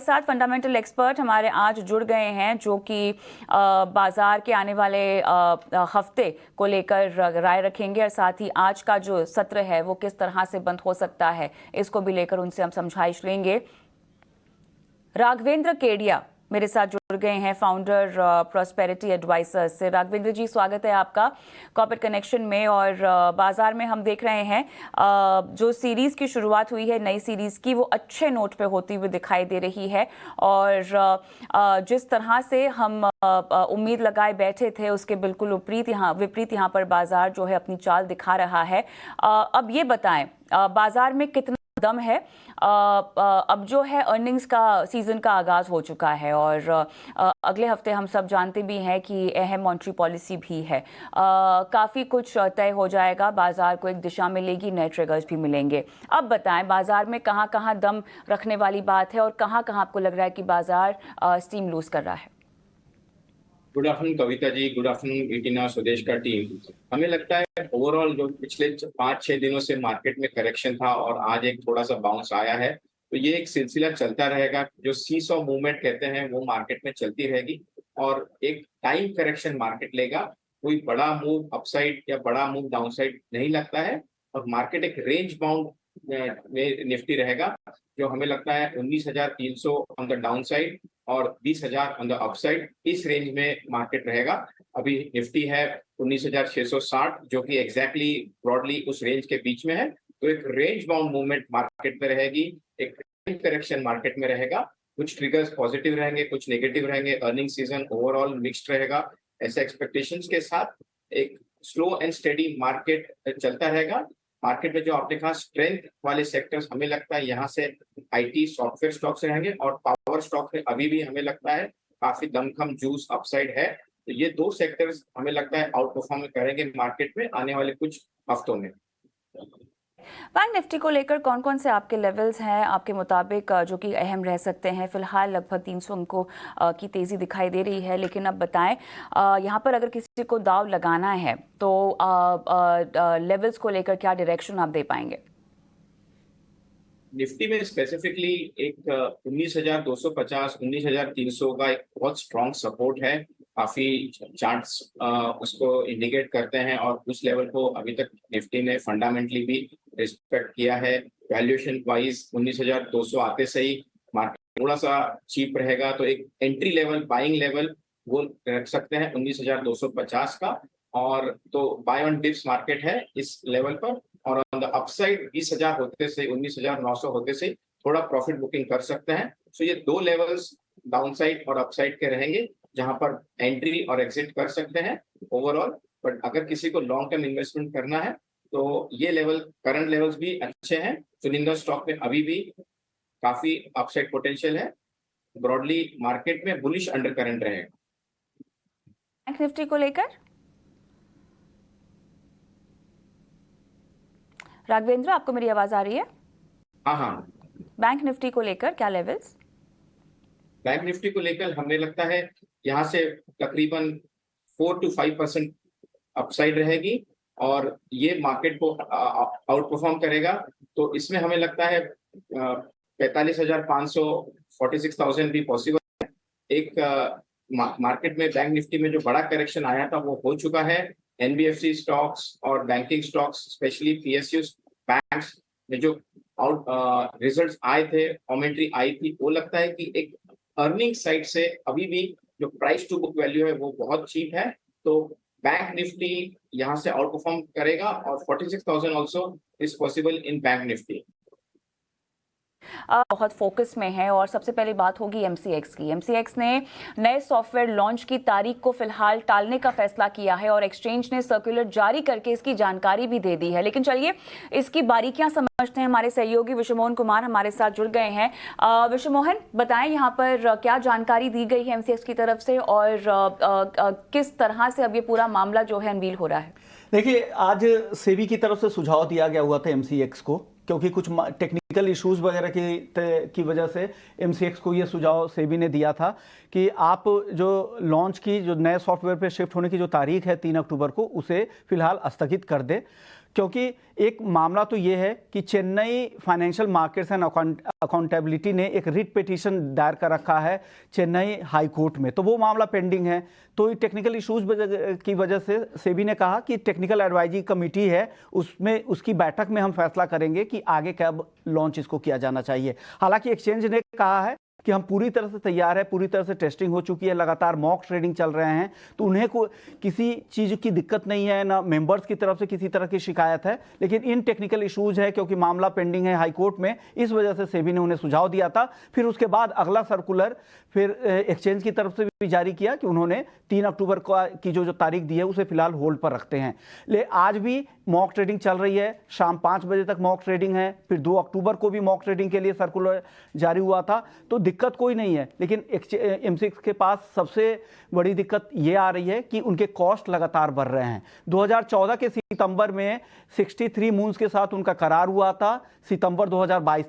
साथ fundamental expert हमारे आज जुड़ गए हैं जो कि बाजार के आने वाले हफ्ते को लेकर राय रखेंगे और साथ ही आज का जो सत्र है वो किस तरह से बंद हो सकता है इसको भी लेकर उनसे हम समझाइश लेंगे। राघवेंद्र केडिया मेरे साथ जुड़ गए हैं, फाउंडर प्रॉस्पेरिटी एडवाइजर्स से। राघवेंद्र जी, स्वागत है आपका कॉर्पोरेट कनेक्शन में। और बाजार में हम देख रहे हैं जो सीरीज की शुरुआत हुई है नई सीरीज की, वो अच्छे नोट पे होती हुई दिखाई दे रही है और जिस तरह से हम उम्मीद लगाए बैठे थे उसके बिल्कुल विपरीत यहाँ पर बाजार जो है अपनी चाल दिखा रहा है। अब ये बताएं बाजार में कितना दम है? अब जो है अर्निंग्स का सीजन का आगाज हो चुका है और अगले हफ्ते हम सब जानते भी हैं कि अहम मॉनेटरी पॉलिसी भी है। काफ़ी कुछ तय हो जाएगा, बाजार को एक दिशा मिलेगी, नए ट्रिगर्स भी मिलेंगे। अब बताएं बाजार में कहाँ कहाँ दम रखने वाली बात है और कहाँ कहाँ आपको लग रहा है कि बाजार स्टीम लूज कर रहा है? Good afternoon Kavita ji, good afternoon इटिना स्वदेश का टीम। हमें लगता है ओवरऑल जो पिछले 5-6 दिनों से मार्केट में करेक्शन था और आज एक थोड़ा सा बाउंस आया है, तो ये एक सिलसिला चलता रहेगा। जो सीसॉ मूवमेंट कहते हैं वो मार्केट में चलती रहेगी और एक टाइम करेक्शन मार्केट लेगा। कोई बड़ा मूव अपसाइड या बड़ा मूव डाउनसाइड नहीं लगता है और मार्केट एक रेंज बाउंड में निफ्टी रहेगा, जो हमें लगता है 19,300 ऑन द डाउन साइड और 20,000 ऑन द अपसाइड। इस रेंज में मार्केट रहेगा। अभी निफ्टी है 19,660, जो कि एग्जैक्टली ब्रॉडली उस रेंज के बीच में है। तो एक रेंज बाउंड मूवमेंट मार्केट में रहेगी, एक करेक्शन मार्केट में रहेगा। कुछ ट्रिगर्स पॉजिटिव रहेंगे, कुछ नेगेटिव रहेंगे। अर्निंग सीजन ओवरऑल मिक्स्ड रहेगा। ऐसे एक्सपेक्टेशंस के साथ एक स्लो एंड स्टेडी मार्केट चलता रहेगा। मार्केट में जो आपने कहा स्ट्रेंथ वाले सेक्टर्स, हमें लगता है यहाँ से आईटी सॉफ्टवेयर स्टॉक्स रहेंगे और पावर स्टॉक में अभी भी हमें लगता है काफी दमखम जूस अपसाइड है। तो ये दो सेक्टर्स हमें लगता है आउट परफॉर्म करेंगे मार्केट में आने वाले कुछ हफ्तों में। बैंक निफ्टी को लेकर कौन कौन से आपके लेवल्स हैं आपके मुताबिक जो कि अहम रह सकते हैं? फिलहाल लगभग 300 अंकों की तेजी दिखाई दे रही है, लेकिन अब बताएं यहाँ पर अगर किसी को दाव लगाना है तो लेवल्स को लेकर क्या डायरेक्शन आप दे पाएंगे? निफ्टी में स्पेसिफिकली एक 19,250 19,300 का एक बहुत स्ट्रॉन्ग सपोर्ट है। काफी चार्ट्स उसको इंडिकेट करते हैं और उस लेवल को अभी तक निफ्टी ने फंडामेंटली भी रिस्पेक्ट किया है। वैल्यूएशन वाइज 19,200 आते से ही मार्केट थोड़ा सा चीप रहेगा, तो एक एंट्री लेवल बाइंग लेवल वो रख सकते हैं 19,250 का। और तो बाय ऑन डिप्स मार्केट है इस लेवल पर और ऑन द अपसाइड 20,000 होते से 19,900 होते से थोड़ा प्रॉफिट बुकिंग कर सकते हैं। सो ये दो लेवल्स डाउनसाइड और अपसाइड के रहेंगे जहां पर एंट्री और एग्जिट कर सकते हैं ओवरऑल। बट अगर किसी को लॉन्ग टर्म इन्वेस्टमेंट करना है तो ये लेवल करंट लेवल्स भी अच्छे हैं। चुनिंदा स्टॉक में अभी भी काफी अपसाइड पोटेंशियल है। ब्रॉडली मार्केट में बुलिश अंडर करंट रहेगा। बैंक निफ्टी को लेकर राघवेंद्र, आपको मेरी आवाज आ रही है? हाँ। बैंक निफ्टी को लेकर क्या लेवल्स? बैंक निफ्टी को लेकर हमें लगता है यहाँ से तकरीबन 4 to 5% अपसाइड रहेगी और ये मार्केट को आउट परफॉर्म करेगा। तो इसमें हमें लगता है 45,500 46,000 भी पॉसिबल है। एक मार्केट में बैंक निफ्टी में जो बड़ा करेक्शन आया था वो हो चुका है। एनबीएफसी स्टॉक्स और banking stocks specially PSU banks में जो आउट रिजल्ट्स आए थे, कमेंट्री आई थी, वो लगता है कि एक अर्निंग साइड से अभी भी जो प्राइस टू बुक वैल्यू है वो बहुत चीप है। तो बैंक निफ्टी यहाँ से आउट परफॉर्म करेगा और 46,000 also is possible in bank Nifty. बहुत फोकस में है और सबसे पहली बात होगी एमसीएक्स की। एमसीएक्स ने नए सॉफ्टवेयर लॉन्च की तारीख को फिलहाल टालने का फैसला किया है और एक्सचेंज ने सर्कुलर जारी करके इसकी जानकारी भी दे दी है। लेकिन चलिए इसकी बारीकियां समझते हैं। हमारे सहयोगी विश्वमोहन कुमार हमारे साथ जुड़ गए हैं। विश्वमोहन, बताएं यहाँ पर क्या जानकारी दी गई है एमसीएक्स की तरफ से और किस तरह से अब ये पूरा मामला जो है अनवील हो रहा है? देखिए, आज सेबी की तरफ से सुझाव दिया गया हुआ था एमसीएक्स को, क्योंकि कुछ टेक्निकल इश्यूज वगैरह की वजह से एमसीएक्स को ये सुझाव सेबी ने दिया था कि आप जो लॉन्च की जो नए सॉफ्टवेयर पे शिफ्ट होने की जो तारीख है 3 अक्टूबर को, उसे फिलहाल स्थगित कर दें, क्योंकि एक मामला तो ये है कि Chennai financial markets and accountability ने एक रिट पिटीशन दायर कर रखा है चेन्नई हाई कोर्ट में, तो वो मामला पेंडिंग है। तो टेक्निकल इश्यूज की वजह से सेबी ने कहा कि टेक्निकल एडवाइजरी कमेटी है, उसमें उसकी बैठक में हम फैसला करेंगे कि आगे कब लॉन्च इसको किया जाना चाहिए। हालांकि एक्सचेंज ने कहा है कि हम पूरी तरह से तैयार है, पूरी तरह से टेस्टिंग हो चुकी है, लगातार मॉक ट्रेडिंग चल रहे हैं, तो उन्हें किसी चीज़ की दिक्कत नहीं है, ना मेंबर्स की तरफ से किसी तरह की शिकायत है। लेकिन इन टेक्निकल इश्यूज है क्योंकि मामला पेंडिंग है हाई कोर्ट में, इस वजह से सेबी ने उन्हें सुझाव दिया था। फिर उसके बाद अगला सर्कुलर फिर एक्सचेंज की तरफ से भी जारी किया कि उन्होंने 3 अक्टूबर की जो तारीख दी है उसे फिलहाल होल्ड पर रखते हैं। ले आज भी मॉक ट्रेडिंग चल रही है, शाम 5 बजे तक मॉक ट्रेडिंग है, फिर 2 अक्टूबर को भी मॉक ट्रेडिंग के लिए सर्कुलर जारी हुआ था, तो दिक्कत कोई नहीं है। लेकिन एमसीएक्स के पास सबसे बड़ी दिक्कत ये आ रही है कि उनके कॉस्ट लगातार बढ़ रहे हैं। 2014 के सितंबर में 63 मून्स के साथ उनका करार हुआ था, सितंबर 2022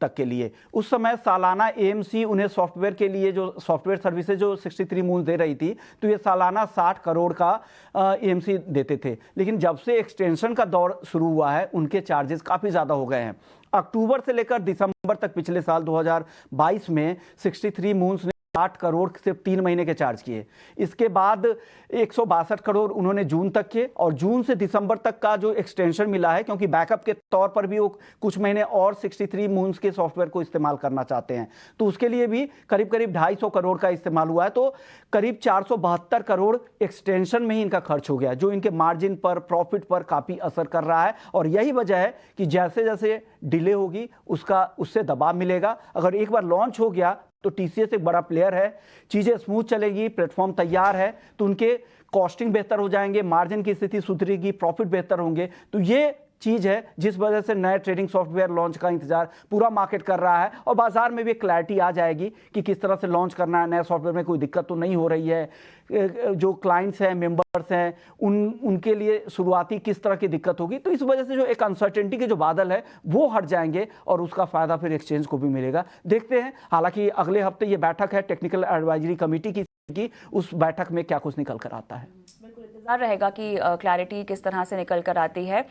तक के लिए। उस समय सालाना एएमसी उन्हें सॉफ्टवेयर के लिए जो सॉफ्टवेयर सर्विसेज जो 63 मूल दे रही थी, तो ये सालाना 60 करोड़ का एएमसी देते थे। लेकिन जब से एक्सटेंशन का दौर शुरू हुआ है, उनके चार्जेस काफ़ी ज़्यादा हो गए हैं। अक्टूबर से लेकर दिसंबर तक पिछले साल 2022 में 63 मून्स 60 करोड़ सिर्फ 3 महीने के चार्ज किए। इसके बाद 162 करोड़ उन्होंने जून तक किए, और जून से दिसंबर तक का जो एक्सटेंशन मिला है, क्योंकि बैकअप के तौर पर भी वो कुछ महीने और 63 मून्स के सॉफ्टवेयर को इस्तेमाल करना चाहते हैं, तो उसके लिए भी करीब करीब 250 करोड़ का इस्तेमाल हुआ है। तो करीब 472 करोड़ एक्सटेंशन में ही इनका खर्च हो गया, जो इनके मार्जिन पर, प्रॉफिट पर काफ़ी असर कर रहा है। और यही वजह है कि जैसे जैसे डिले होगी उससे दबाव मिलेगा। अगर एक बार लॉन्च हो गया तो टीसीएस एक बड़ा प्लेयर है, चीज़ें स्मूथ चलेगी, प्लेटफॉर्म तैयार है, तो उनके कॉस्टिंग बेहतर हो जाएंगे, मार्जिन की स्थिति सुधरेगी, प्रॉफिट बेहतर होंगे। तो ये चीज़ है जिस वजह से नए ट्रेडिंग सॉफ्टवेयर लॉन्च का इंतजार पूरा मार्केट कर रहा है, और बाजार में भी क्लैरिटी आ जाएगी कि किस तरह से लॉन्च करना है। नए सॉफ्टवेयर में कोई दिक्कत तो नहीं हो रही है, जो क्लाइंट्स हैं, मेंबर्स हैं, उनके लिए शुरुआती किस तरह की दिक्कत होगी। तो इस वजह से जो एक अनसर्टेनिटी के जो बादल है वो हट जाएंगे, और उसका फायदा फिर एक्सचेंज को भी मिलेगा। देखते हैं, हालांकि अगले हफ्ते ये बैठक है टेक्निकल एडवाइजरी कमेटी की, उस बैठक में क्या कुछ निकल कर आता है। बिल्कुल इंतजार रहेगा कि क्लैरिटी किस तरह से निकल कर आती है।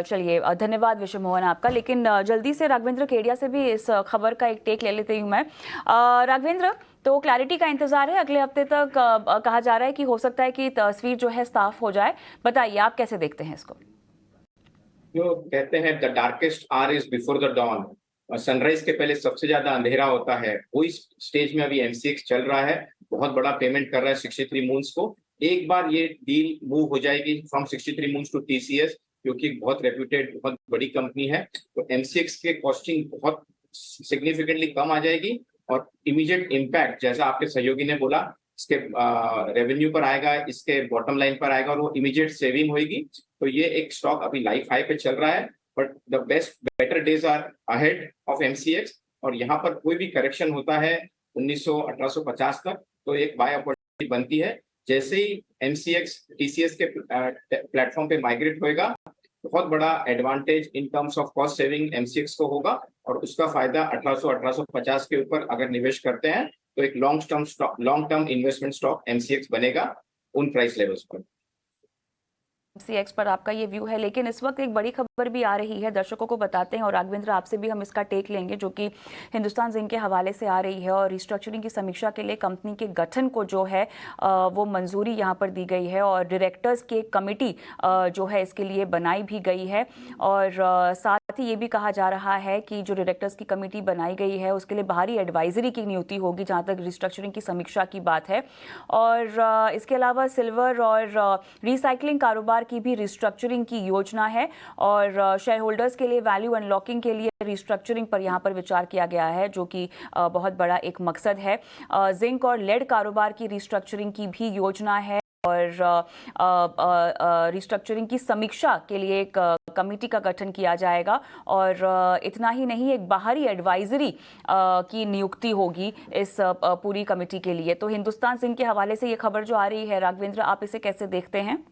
चलिए, धन्यवाद विशु मोहन आपका। लेकिन जल्दी से राघवेंद्र केडिया से भी इस खबर का एक टेक ले लेती हूँ मैं। राघवेंद्र, तो क्लैरिटी का इंतजार है, अगले हफ्ते तक कहा जा रहा है कि हो सकता है कि तस्वीर जो है साफ हो जाए। बताइए, आप कैसे देखते हैं इसको? जो कहते हैं the darkest hour is before the dawn, sunrise के पहले सबसे ज्यादा अंधेरा होता है, वो इस स्टेज में अभी एमसीएक्स चल रहा है। बहुत बड़ा पेमेंट कर रहा है 63 मून्स को। एक बार ये डील मूव हो जाएगी फ्रॉम 63 मून्स टू टीसीएस, क्योंकि बहुत रेप्यूटेड, बहुत बड़ी कंपनी है, तो एमसीएक्स के कॉस्टिंग बहुत सिग्निफिकेंटली कम आ जाएगी, और इमीडिएट इम्पैक्ट जैसा आपके सहयोगी ने बोला, इसके रेवेन्यू पर आएगा, इसके बॉटम लाइन पर आएगा, और वो इमीडिएट सेविंग होगी। तो ये एक स्टॉक अभी लाइफ हाई पे चल रहा है, but the better days are ahead of MCX. और यहाँ पर कोई भी करेक्शन होता है 1850 तक, तो एक बाय अपॉर्चुनिटी बनती है। जैसे ही एमसीएक्स टीसीएस के प्लेटफॉर्म पे माइग्रेट होएगा, बहुत बड़ा advantage in terms of cost saving MCX को होगा, और उसका फायदा 1850 के ऊपर अगर निवेश करते हैं तो एक long term investment stock MCX बनेगा उन प्राइस लेवल्स पर। एमसीएक्स पर आपका ये व्यू है। लेकिन इस वक्त एक बड़ी खबर भी आ रही है, दर्शकों को बताते हैं, और राघवेंद्र आपसे भी हम इसका टेक लेंगे, जो कि हिंदुस्तान जिंक के हवाले से आ रही है। और रिस्ट्रक्चरिंग की समीक्षा के लिए कंपनी के गठन को जो है वो मंजूरी यहाँ पर दी गई है, और डायरेक्टर्स की एक कमेटी जो है इसके लिए बनाई भी गई है। और साथ ही ये भी कहा जा रहा है कि जो डायरेक्टर्स की कमेटी बनाई गई है उसके लिए बाहरी एडवाइजरी की नियुक्ति होगी, जहाँ तक रिस्ट्रक्चरिंग की समीक्षा की बात है। और इसके अलावा सिल्वर और रिसाइकलिंग कारोबार की भी रिस्ट्रक्चरिंग की योजना है, और शेयर होल्डर्स के लिए वैल्यू अनलॉकिंग के लिए रिस्ट्रक्चरिंग पर यहाँ पर विचार किया गया है, जो कि बहुत बड़ा एक मकसद है। जिंक और लेड कारोबार की रिस्ट्रक्चरिंग की भी योजना है, और रिस्ट्रक्चरिंग की समीक्षा के लिए एक कमेटी का गठन किया जाएगा। और इतना ही नहीं, एक बाहरी एडवाइजरी की नियुक्ति होगी इस पूरी कमेटी के लिए। तो हिंदुस्तान जिंक के हवाले से ये खबर जो आ रही है, राघवेंद्र, आप इसे कैसे देखते हैं?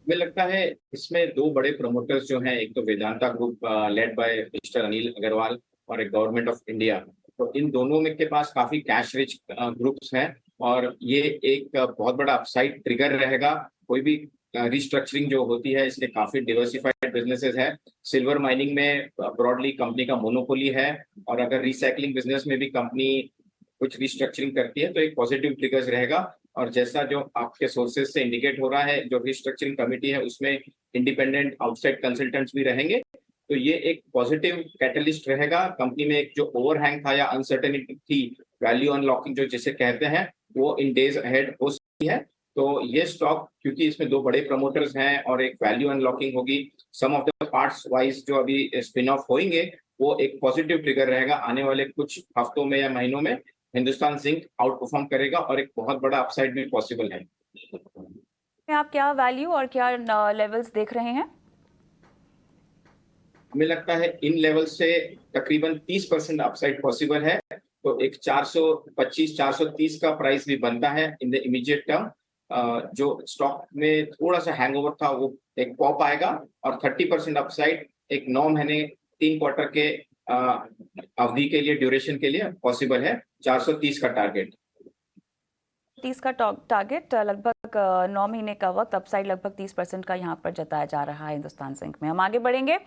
मुझे लगता है इसमें दो बड़े प्रमोटर्स जो हैं, एक तो Vedanta group led by mister Anil Agarwal, और एक गवर्नमेंट ऑफ इंडिया। तो इन दोनों में के पास काफी कैश रिच ग्रुप्स हैं, और ये एक बहुत बड़ा अपसाइड ट्रिगर रहेगा। कोई भी रिस्ट्रक्चरिंग जो होती है, इसके काफी डिवर्सिफाइड बिजनेसेस है। सिल्वर माइनिंग में ब्रॉडली कंपनी का मोनोपोली है, और अगर रिसाइकलिंग बिजनेस में भी कंपनी कुछ रिस्ट्रक्चरिंग करती है तो एक पॉजिटिव ट्रिगर्स रहेगा। और जैसा जो आपके सोर्सेज से इंडिकेट हो रहा है, जो रिस्ट्रक्चरिंग कमेटी है उसमें इंडिपेंडेंट आउटसाइड कंसल्टेंट्स भी रहेंगे, तो ये एक पॉजिटिव कैटलिस्ट रहेगा। कंपनी में एक जो ओवरहैंग था या अनसर्टेनिटी थी, वैल्यू अनलॉकिंग जो जिसे कहते हैं, वो इन डेज अहेड हो सकती है। तो ये स्टॉक, क्योंकि इसमें दो बड़े प्रमोटर्स हैं और एक वैल्यू अनलॉकिंग होगी, सम ऑफ द पार्ट्स वाइज जो अभी स्पिन ऑफ होंगे, वो एक पॉजिटिव ट्रिगर रहेगा। आने वाले कुछ हफ्तों में या महीनों में हिंदुस्तान जिंक आउट परफॉर्म करेगा और एक बहुत बड़ा अपसाइड भी पॉसिबल है। आप क्या वैल्यू और क्या लेवल्स देख रहे हैं? हमें लगता है इन लेवल से तकरीबन 30% अपसाइड पॉसिबल है। तो एक 425-430 का प्राइस भी बनता है इन द इमीडिएट टर्म। जो स्टॉक में थोड़ा सा हैंगओवर था वो एक पॉप आएगा, और 30% अपसाइड एक 9 महीने 3 क्वार्टर के अवधि के लिए, ड्यूरेशन के लिए पॉसिबल है। 430 का टारगेट, 30 का टारगेट, लगभग 9 महीने का वक्त, अपसाइड लगभग 30% का यहाँ पर जताया जा रहा है हिंदुस्तान जिंक में। हम आगे बढ़ेंगे।